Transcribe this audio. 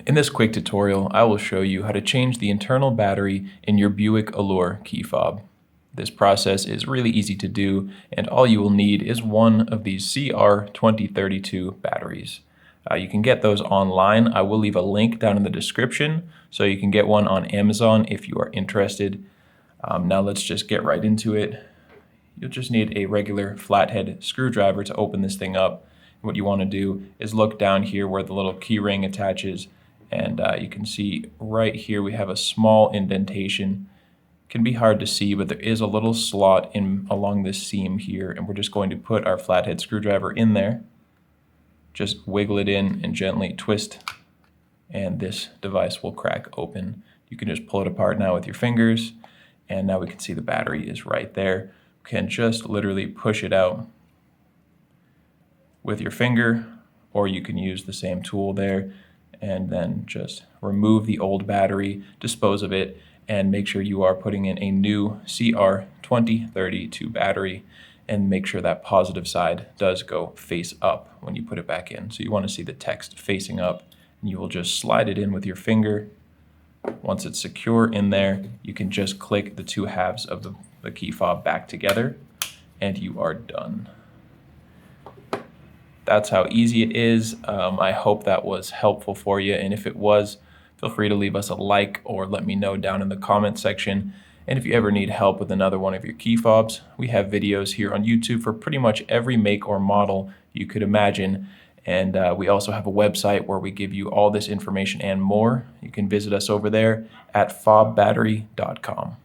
In this quick tutorial, I will show you how to change the internal battery in your Buick Allure key fob. This process is really easy to do, and all you will need is one of these CR2032 batteries. You can get those online. I will leave a link down in the description, so you can get one on Amazon if you are interested. Now let's just get right into it. You'll just need a regular flathead screwdriver to open this thing up. What you want to do is look down here where the little key ring attaches, and you can see right here we have a small indentation. It can be hard to see, but there is a little slot in along this seam here, and we're just going to put our flathead screwdriver in there. Just wiggle it in and gently twist, and this device will crack open. You can just pull it apart now with your fingers, and now we can see the battery is right there. You can just literally push it out with your finger, or you can use the same tool there and then just remove the old battery, dispose of it, and make sure you are putting in a new CR2032 battery, and make sure that positive side does go face up when you put it back in. So you want to see the text facing up, and you will just slide it in with your finger. Once it's secure in there, you can just click the two halves of the key fob back together, and you are done. That's how easy it is. I hope that was helpful for you, and if it was, feel free to leave us a like or let me know down in the comment section. And if you ever need help with another one of your key fobs, we have videos here on YouTube for pretty much every make or model you could imagine. And we also have a website where we give you all this information and more. You can visit us over there at fobbattery.com.